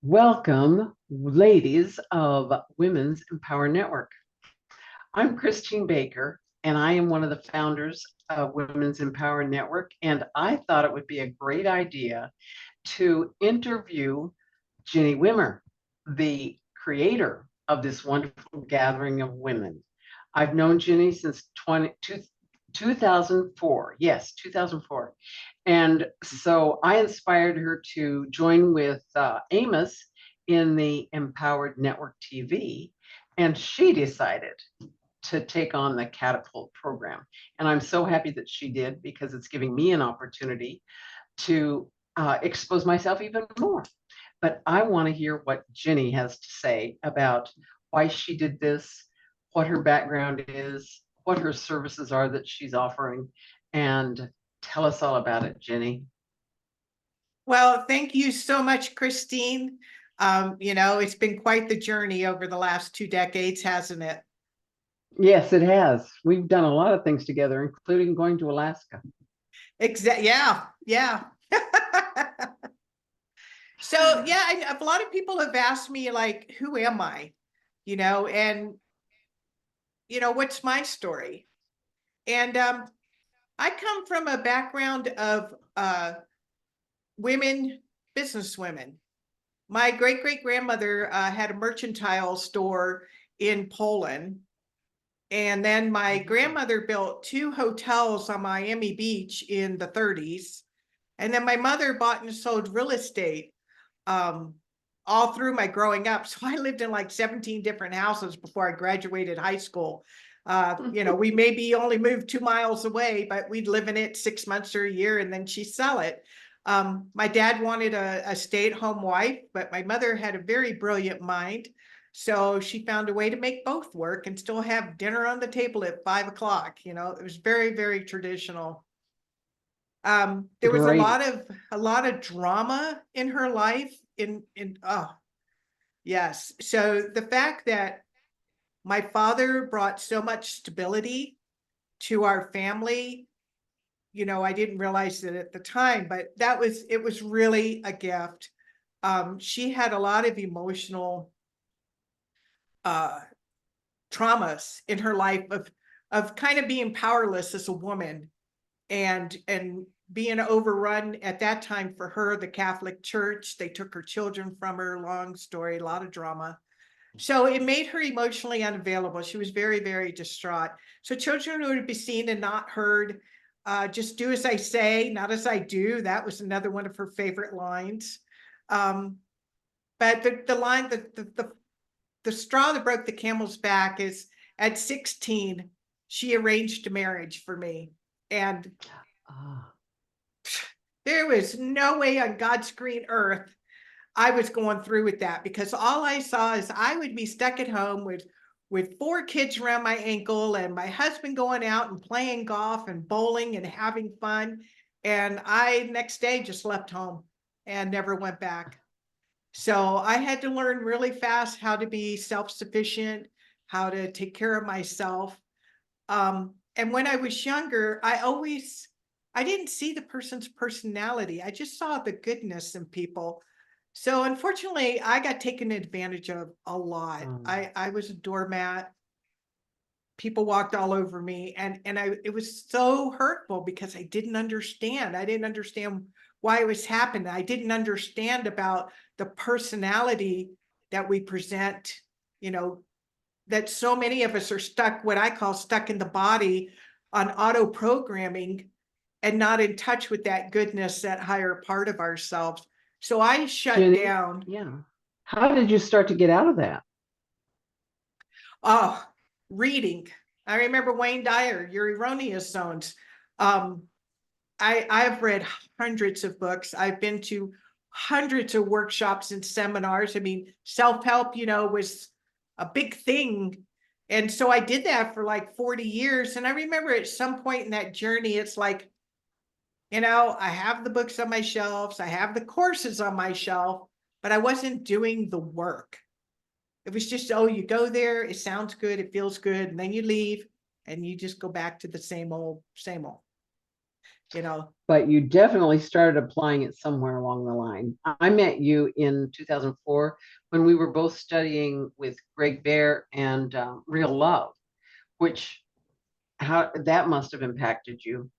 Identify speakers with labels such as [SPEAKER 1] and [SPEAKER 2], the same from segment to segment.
[SPEAKER 1] Welcome, ladies of Women's Empower Network. I'm Christine Baker, and I am one of the founders of Women's Empower Network. And I thought it would be a great idea to interview Jini Wimmer, the creator of this wonderful gathering of women. I've known Jini since 2004. Yes, 2004. And so I inspired her to join with Amos in the Empowered Network TV, and she decided to take on the Catapult program. And I'm so happy that she did because it's giving me an opportunity to expose myself even more. But I want to hear what Jini has to say about why she did this, what her background is, what her services are that she's offering, and tell us all about it, Jini.
[SPEAKER 2] Well, thank you so much, Christine. It's been quite the journey over the last 2 decades, hasn't it?
[SPEAKER 1] Yes, it has. We've done a lot of things together, including going to Alaska.
[SPEAKER 2] Yeah, yeah. So yeah, a lot of people have asked me, like, who am I? And what's my story? And I come from a background of women, business women. My great-great-grandmother had a mercantile store in Poland. And then my grandmother built 2 hotels on Miami Beach in the 30s. And then my mother bought and sold real estate um, all through my growing up. So I lived in like 17 different houses before I graduated high school. We maybe only moved 2 miles away, but we'd live in it 6 months or a year and then she'd sell it. My dad wanted a stay-at-home wife, but my mother had a very brilliant mind. So she found a way to make both work and still have dinner on the table at 5 o'clock. It was very, very traditional. There was a
[SPEAKER 1] Great.
[SPEAKER 2] lot of drama in her life. Oh, yes. So the fact that my father brought so much stability to our family, I didn't realize it at the time, but it was really a gift. She had a lot of emotional uh traumas in her life of kind of being powerless as a woman and being overrun at that time for her, the Catholic Church. They took her children from her. Long story, a lot of drama. So it made her emotionally unavailable. She was very, very distraught. So children would be seen and not heard. Just do as I say, not as I do. That was another one of her favorite lines. Um, but the line, the straw that broke the camel's back is at 16, she arranged a marriage for me. And
[SPEAKER 1] Ah,
[SPEAKER 2] there was no way on God's green earth I was going through with that, because all I saw is I would be stuck at home with 4 kids around my ankle and my husband going out and playing golf and bowling and having fun. And I next day just left home and never went back. So I had to learn really fast how to be self-sufficient, how to take care of myself. And when I was younger, I didn't see the person's personality. I just saw the goodness in people. So unfortunately, I got taken advantage of a lot.
[SPEAKER 1] um,
[SPEAKER 2] I was a doormat. People walked all over me, and it was so hurtful because I didn't understand. I didn't understand why it was happening. I didn't understand about the personality that we present, you know, that so many of us are stuck, what I call stuck in the body on auto programming and not in touch with that goodness, that higher part of ourselves. So I shut
[SPEAKER 1] Jenny,
[SPEAKER 2] down.
[SPEAKER 1] yeah. How did you start to get out of that?
[SPEAKER 2] Oh, reading. I remember Wayne Dyer, Your Erroneous Zones. Um, I've read hundreds of books. I've been to hundreds of workshops and seminars. I mean, self-help, was a big thing. And so I did that for like 40 years. And I remember at some point in that journey, it's like, I have the books on my shelves, I have the courses on my shelf, but I wasn't doing the work. It was just, oh, you go there, it sounds good, it feels good, and then you leave and you just go back to the same old, same old. you know.
[SPEAKER 1] But you definitely started applying it somewhere along the line. I met you in 2004 when we were both studying with Greg Bear and Real Love, which how that must have impacted you.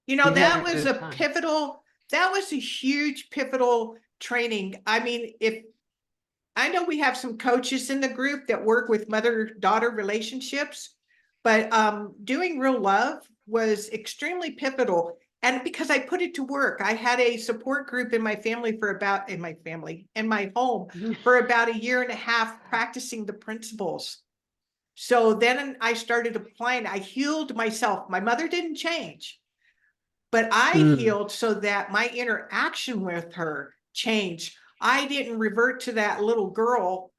[SPEAKER 2] You know,
[SPEAKER 1] You had a
[SPEAKER 2] that was
[SPEAKER 1] good
[SPEAKER 2] a
[SPEAKER 1] time.
[SPEAKER 2] pivotal, that was a huge pivotal training. I mean, if I know we have some coaches in the group that work with mother-daughter relationships, but doing Real Love was extremely pivotal. And because I put it to work, I had a support group in my family for about, in my home for about a year and a half practicing the principles. So then I started applying, I healed myself. My mother didn't change, but I
[SPEAKER 1] Mm.
[SPEAKER 2] healed so that my interaction with her changed. I didn't revert to that little girl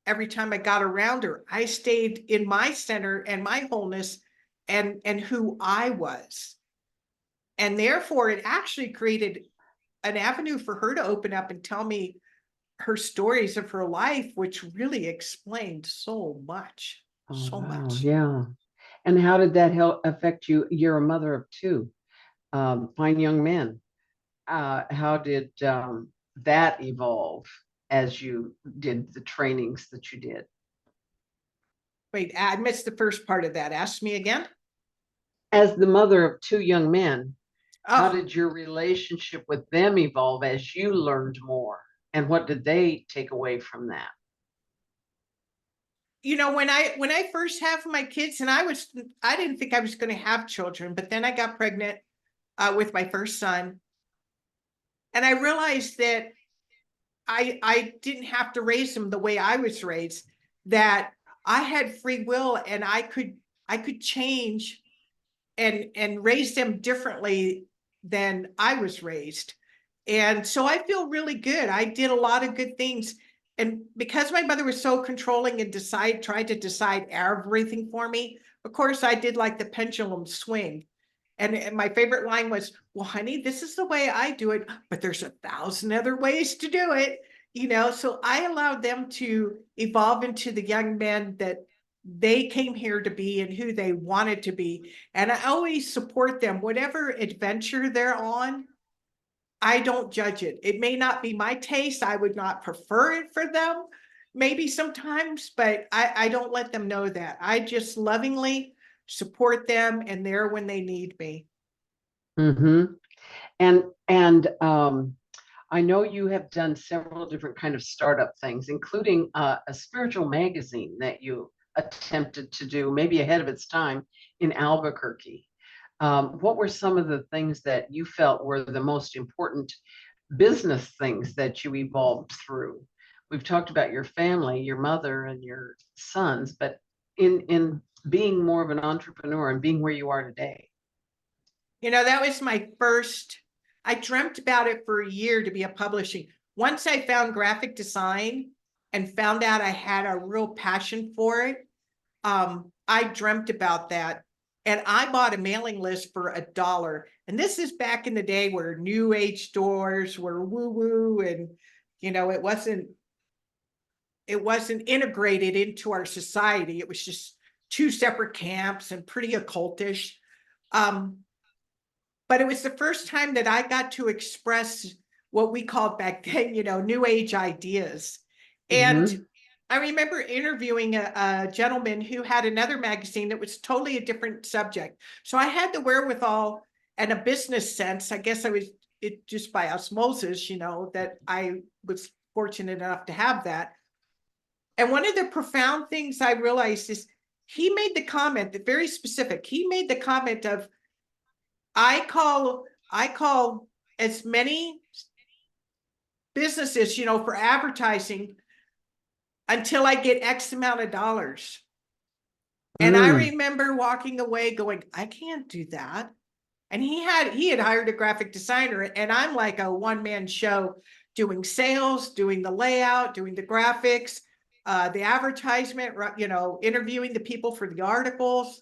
[SPEAKER 2] every time I got around her. I stayed in my center and my wholeness and who I was. And therefore it actually created an avenue for her to open up and tell me her stories of her life, which really explained so much,
[SPEAKER 1] Oh,
[SPEAKER 2] so
[SPEAKER 1] wow.
[SPEAKER 2] much.
[SPEAKER 1] Yeah. And how did that help affect you? You're a mother of two fine young men. How did that evolve as you did the trainings that you did?
[SPEAKER 2] Wait, I missed the first part of that. Ask me again.
[SPEAKER 1] As the mother of two young men, how
[SPEAKER 2] Oh,
[SPEAKER 1] did your relationship with them evolve as you learned more? And what did they take away from that?
[SPEAKER 2] you know, when I first have my kids, and I didn't think I was going to have children, but then I got pregnant with my first son, and I realized that I didn't have to raise them the way I was raised, that I had free will and I could change and raise them differently than I was raised. And so I feel really good. I did a lot of good things. And because my mother was so controlling and tried to decide everything for me, of course I did like the pendulum swing. And my favorite line was, well, honey, this is the way I do it, but there's 1,000 other ways to do it. You know, so I allowed them to evolve into the young men that they came here to be and who they wanted to be. And I always support them, whatever adventure they're on. I don't judge it. It may not be my taste. I would not prefer it for them, maybe sometimes, but I don't let them know that. I just lovingly support them and there when they need me.
[SPEAKER 1] Hmm. And I know you have done several different kind of startup things, including a spiritual magazine that you attempted to do, maybe ahead of its time, in Albuquerque. What were some of the things that you felt were the most important business things that you evolved through? We've talked about your family, your mother, and your sons, but in being more of an entrepreneur and being where you are today.
[SPEAKER 2] You know, that was my first, I dreamt about it for a year to be a publishing. Once I found graphic design and found out I had a real passion for it, I dreamt about that. And I bought a mailing list for $1. And this is back in the day where new age stores were woo woo and, you know, it wasn't integrated into our society. It was just two separate camps and pretty occultish. Um, but it was the first time that I got to express what we called back then, you know, new age ideas. And
[SPEAKER 1] Hmm.
[SPEAKER 2] I remember interviewing a gentleman who had another magazine that was totally a different subject. So I had the wherewithal and a business sense. I guess I was it just by osmosis, you know, that I was fortunate enough to have that. And one of the profound things I realized is he made the comment that very specific. He made the comment of, I call as many businesses, you know, for advertising until I get X amount of dollars. And I
[SPEAKER 1] Mm.
[SPEAKER 2] remember walking away going, I can't do that. And he had hired a graphic designer, and I'm like a one-man show doing sales, doing the layout, doing the graphics, the advertisement, you know, interviewing the people for the articles.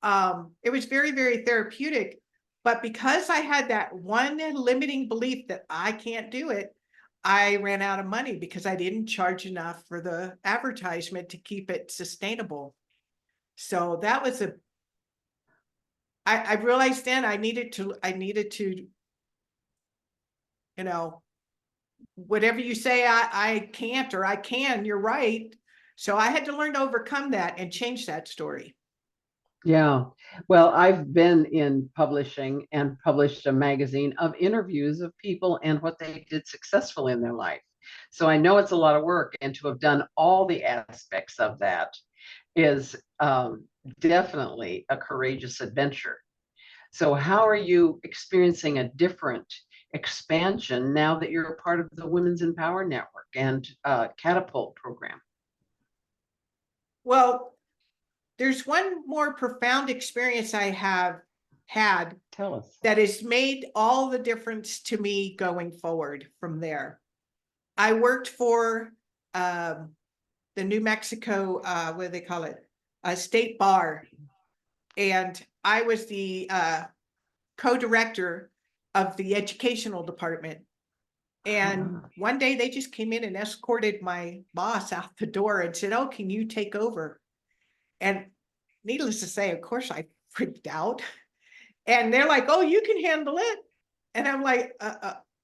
[SPEAKER 2] It was very, very therapeutic. But because I had that one limiting belief that I can't do it, I ran out of money because I didn't charge enough for the advertisement to keep it sustainable. So that was I realized then I needed to, you know, whatever you say I can't or I can, you're right. So I had to learn to overcome that and change that story.
[SPEAKER 1] Yeah. Well, I've been in publishing and published a magazine of interviews of people and what they did successful in their life. So I know it's a lot of work, and to have done all the aspects of that is definitely a courageous adventure. So, how are you experiencing a different expansion now that you're a part of the Women's Empower Network and Catapult program?
[SPEAKER 2] Well, there's one more profound experience I have had
[SPEAKER 1] Tell us.
[SPEAKER 2] that has made all the difference to me going forward from there. I worked for the New Mexico, what do they call it? A state bar. And I was the co-director of the educational department. And one day they just came in and escorted my boss out the door and said, "Oh, can you take over?" And needless to say, of course, I freaked out. And they're like, "Oh, you can handle it." And I'm like,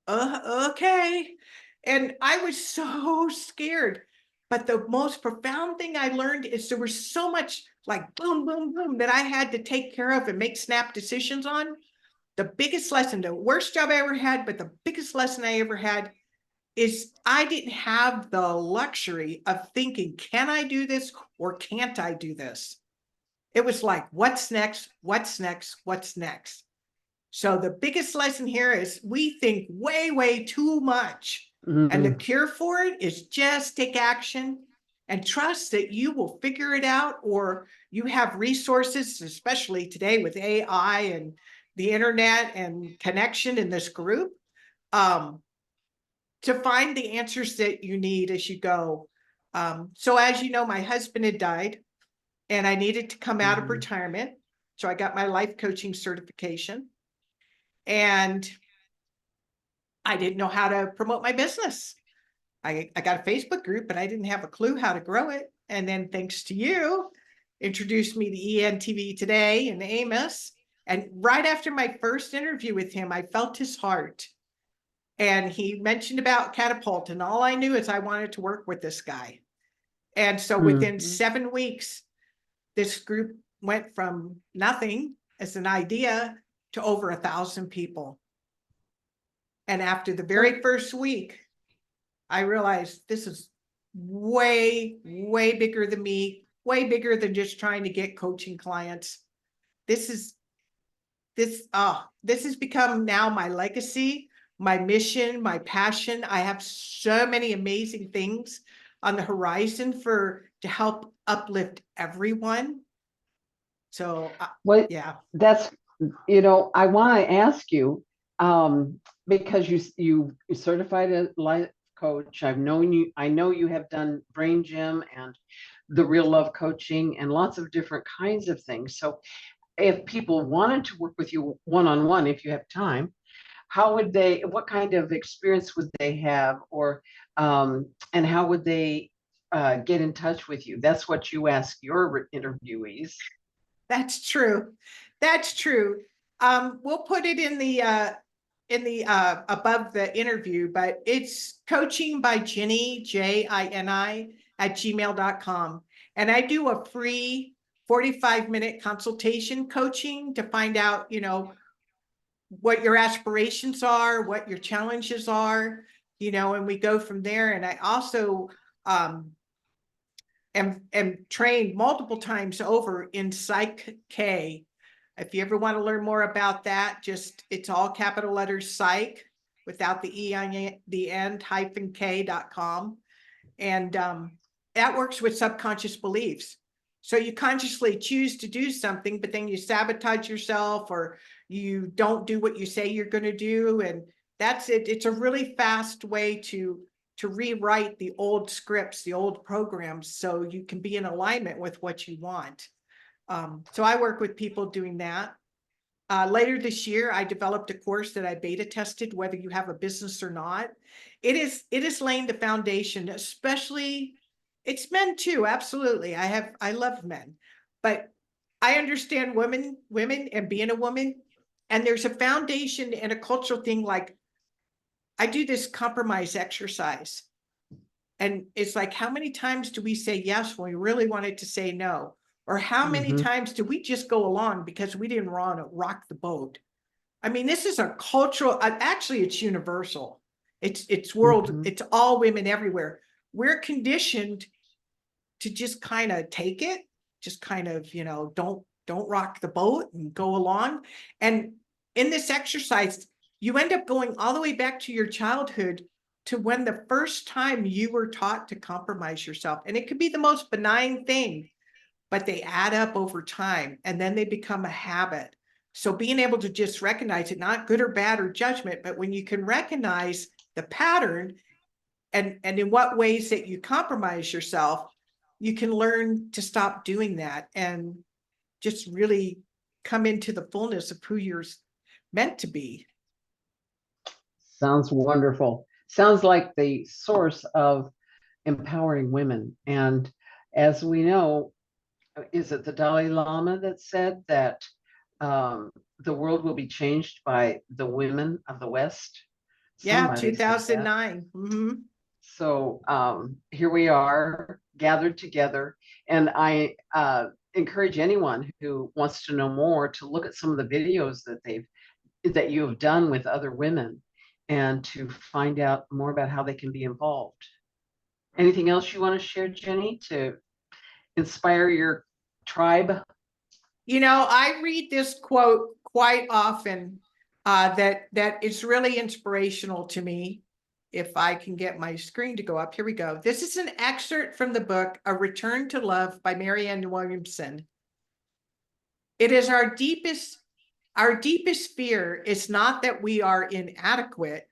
[SPEAKER 2] okay. And I was so scared. But the most profound thing I learned is there was so much like boom, boom, boom that I had to take care of and make snap decisions on. The biggest lesson, the worst job I ever had, but the biggest lesson I ever had is I didn't have the luxury of thinking, can I do this or can't I do this? It was like, what's next? What's next? What's next? So the biggest lesson here is we think way, way too much. And the
[SPEAKER 1] Mm-hmm.
[SPEAKER 2] cure for it is just take action and trust that you will figure it out, or you have resources, especially today with AI and the internet and connection in this group, um, to find the answers that you need as you go. So as you know, my husband had died and I needed to come out of
[SPEAKER 1] Mm-hmm.
[SPEAKER 2] retirement. So I got my life coaching certification. And I didn't know how to promote my business. I got a Facebook group, but I didn't have a clue how to grow it. And then thanks to you, introduced me to ENTV Today and Amos. And right after my first interview with him, I felt his heart. And he mentioned about Catapult, and all I knew is I wanted to work with this guy. And so within
[SPEAKER 1] Mm-hmm.
[SPEAKER 2] 7 weeks, this group went from nothing as an idea to over 1,000 people. And after the
[SPEAKER 1] So,
[SPEAKER 2] very first week, I realized this is way, way bigger than me, way bigger than just trying to get coaching clients. This has become now my legacy, my mission, my passion. I have so many amazing things on the horizon to help uplift everyone. So
[SPEAKER 1] what
[SPEAKER 2] yeah.
[SPEAKER 1] that's, I want to ask you, because you certified a life coach. I know you have done brain gym and the real love coaching and lots of different kinds of things. So if people wanted to work with you one-on-one, if you have time, what kind of experience would they have, or and how would they get in touch with you? That's what you ask your interviewees.
[SPEAKER 2] That's true. That's true. We'll put it in the above the interview, but it's coaching by Jini, Jini @gmail.com. And I do a free 45-minute consultation coaching to find out, what your aspirations are, what your challenges are, and we go from there. And I also am trained multiple times over in Psych K. If you ever want to learn more about that, it's all capital letters Psych without the E on the end -K.com. And that works with subconscious beliefs. So you consciously choose to do something, but then you sabotage yourself or you don't do what you say you're going to do. And that's it. It's a really fast way to rewrite the old scripts, the old programs, so you can be in alignment with what you want. So I work with people doing that. Later this year, I developed a course that I beta tested, whether you have a business or not. It is laying the foundation, especially it's men too. Absolutely. I love men, but I understand women and being a woman, and there's a foundation and a cultural thing. Like, I do this compromise exercise, and it's like, how many times do we say yes when we really wanted to say no? Or how many
[SPEAKER 1] Mhm,
[SPEAKER 2] times do we just go along because we didn't want to rock the boat? I mean, this is a cultural, actually, it's universal. It's world,
[SPEAKER 1] mhm.
[SPEAKER 2] it's all women everywhere. We're conditioned to just kind of take it, just kind of, don't rock the boat and go along. And in this exercise, you end up going all the way back to your childhood, to when the first time you were taught to compromise yourself. And it could be the most benign thing, but they add up over time and then they become a habit. So being able to just recognize it, not good or bad or judgment, but when you can recognize the pattern and in what ways that you compromise yourself, you can learn to stop doing that and just really come into the fullness of who you're meant to be.
[SPEAKER 1] Sounds wonderful. Sounds like the source of empowering women. And as we know, is it the Dalai Lama that said that the world will be changed by the women of the West?
[SPEAKER 2] Yeah,
[SPEAKER 1] Somebody said that.
[SPEAKER 2] 2009. Mm-hmm.
[SPEAKER 1] So here we are gathered together, and I encourage anyone who wants to know more to look at some of the videos that you have done with other women, and to find out more about how they can be involved. Anything else you want to share, Jenny, to inspire your tribe?
[SPEAKER 2] I read this quote quite often, that is really inspirational to me. If I can get my screen to go up, here we go. This is an excerpt from the book A Return to Love by Marianne Williamson. It is our deepest fear is not that we are inadequate.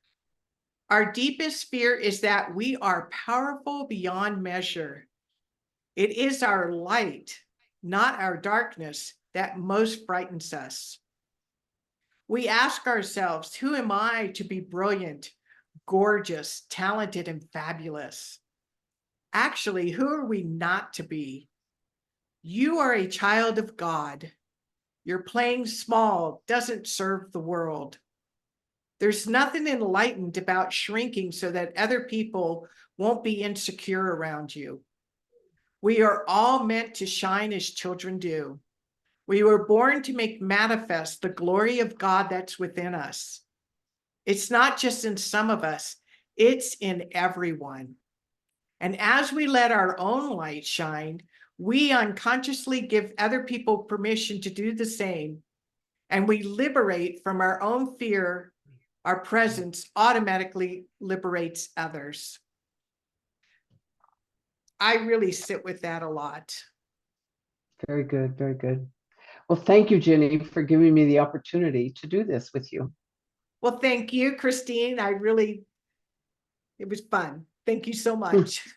[SPEAKER 2] Our deepest fear is that we are powerful beyond measure. It is our light, not our darkness, that most frightens us. We ask ourselves, who am I to be brilliant, gorgeous, talented, and fabulous? Actually, who are we not to be? You are a child of God. Your playing small doesn't serve the world. There's nothing enlightened about shrinking so that other people won't be insecure around you. We are all meant to shine as children do. We were born to make manifest the glory of God that's within us. It's not just in some of us, it's in everyone. And as we let our own light shine, we unconsciously give other people permission to do the same. And we liberate from our own fear. Our presence automatically liberates others. I really sit with that a lot.
[SPEAKER 1] Very good, very good. Well, thank you, Jenny, for giving me the opportunity to do this with you.
[SPEAKER 2] Well, thank you, Christine. It was fun. Thank you so much.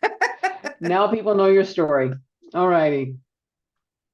[SPEAKER 1] Now people know your story. All righty.